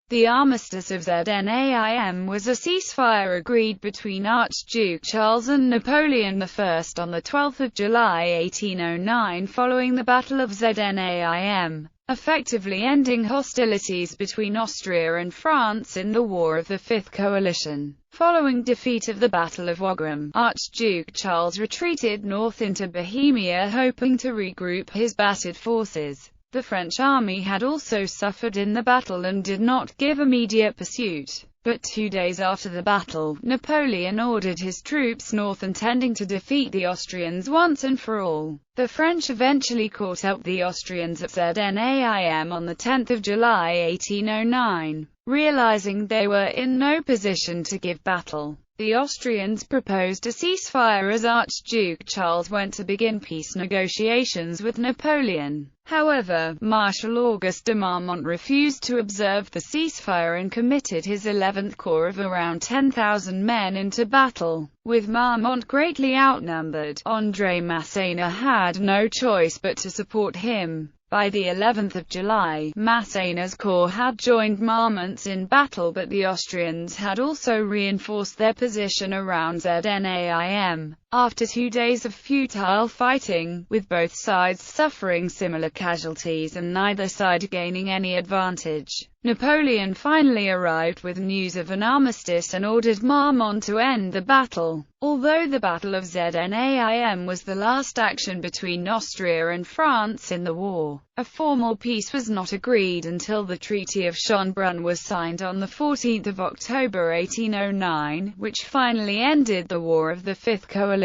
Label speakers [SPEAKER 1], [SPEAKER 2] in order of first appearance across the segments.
[SPEAKER 1] The Armistice of Znaim was a ceasefire agreed between Archduke Charles and Napoleon I on 12 July 1809 following the Battle of Znaim, effectively ending hostilities between Austria and France in the War of the Fifth Coalition. Following defeat of the Battle of Wagram, Archduke Charles retreated north into Bohemia hoping to regroup his battered forces. The French army had also suffered in the battle and did not give immediate pursuit. But 2 days after the battle, Napoleon ordered his troops north intending to defeat the Austrians once and for all. The French eventually caught up the Austrians at Znaim on 10 July 1809. Realizing they were in no position to give battle, the Austrians proposed a ceasefire as Archduke Charles went to begin peace negotiations with Napoleon. However, Marshal Auguste de Marmont refused to observe the ceasefire and committed his 11th Corps of around 10,000 men into battle. With Marmont greatly outnumbered, André Masséna had no choice but to support him. By the 11th of July, Masséna's corps had joined Marmont's in battle, but the Austrians had also reinforced their position around Znaim. After 2 days of futile fighting, with both sides suffering similar casualties and neither side gaining any advantage, Napoleon finally arrived with news of an armistice and ordered Marmont to end the battle. Although the Battle of Znaim was the last action between Austria and France in the war, a formal peace was not agreed until the Treaty of Schönbrunn was signed on 14 October 1809, which finally ended the War of the Fifth Coalition.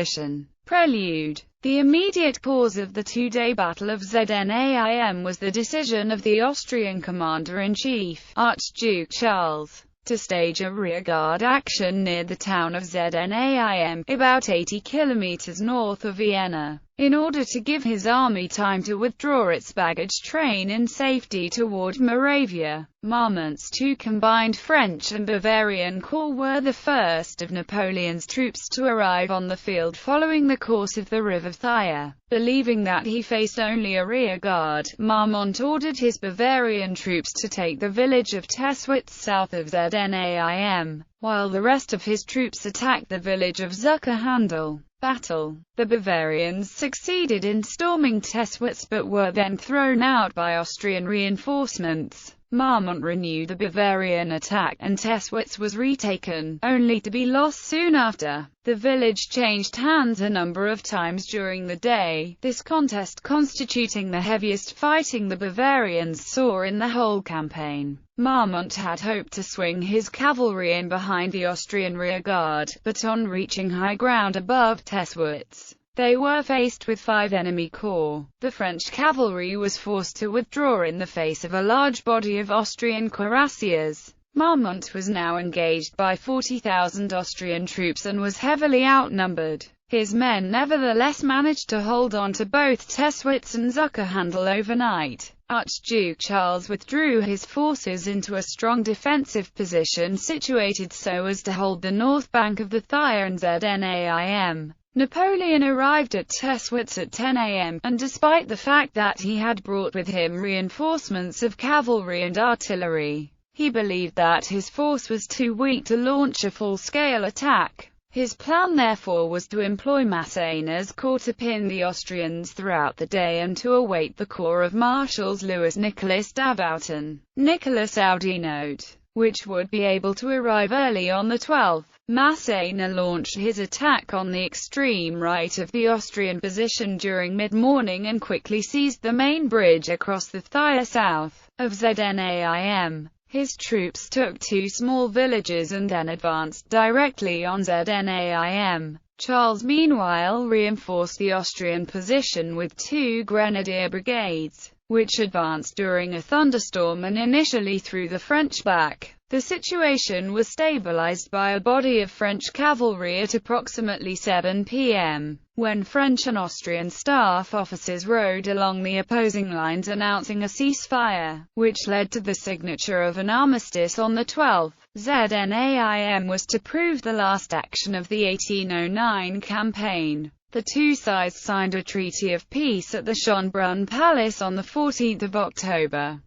[SPEAKER 1] Prelude. The immediate cause of the two-day Battle of Znaim was the decision of the Austrian commander-in-chief, Archduke Charles, to stage a rearguard action near the town of Znaim, about 80 kilometers north of Vienna, in order to give his army time to withdraw its baggage train in safety toward Moravia. Marmont's two combined French and Bavarian corps were the first of Napoleon's troops to arrive on the field following the course of the River Thyer. Believing that he faced only a rearguard, Marmont ordered his Bavarian troops to take the village of Tesswitz south of Znaim, while the rest of his troops attacked the village of Zuckerhandel. Battle. The Bavarians succeeded in storming Tesswitz but were then thrown out by Austrian reinforcements. Marmont renewed the Bavarian attack, and Tesswitz was retaken, only to be lost soon after. The village changed hands a number of times during the day, this contest constituting the heaviest fighting the Bavarians saw in the whole campaign. Marmont had hoped to swing his cavalry in behind the Austrian rearguard, but on reaching high ground above Tesswitz, they were faced with 5 enemy corps. The French cavalry was forced to withdraw in the face of a large body of Austrian cuirassiers. Marmont was now engaged by 40,000 Austrian troops and was heavily outnumbered. His men nevertheless managed to hold on to both Tesswitz and Zuckerhandel overnight. Archduke Charles withdrew his forces into a strong defensive position situated so as to hold the north bank of the Thyer and Znaim. Napoleon arrived at Tesswitz at 10 a.m., and despite the fact that he had brought with him reinforcements of cavalry and artillery, he believed that his force was too weak to launch a full-scale attack. His plan therefore was to employ Masséna's corps to pin the Austrians throughout the day and to await the corps of Marshals Louis Nicolas Davouten, Nicolas Oudinot, which would be able to arrive early on the 12th. Masséna launched his attack on the extreme right of the Austrian position during mid-morning and quickly seized the main bridge across the Thyer south of Znaim. His troops took 2 small villages and then advanced directly on Znaim. Charles meanwhile reinforced the Austrian position with 2 grenadier brigades, which advanced during a thunderstorm and initially threw the French back. The situation was stabilized by a body of French cavalry at approximately 7 p.m., when French and Austrian staff officers rode along the opposing lines announcing a ceasefire, which led to the signature of an armistice on the 12th. Znaim was to prove the last action of the 1809 campaign. The two sides signed a treaty of peace at the Schönbrunn Palace on 14 October.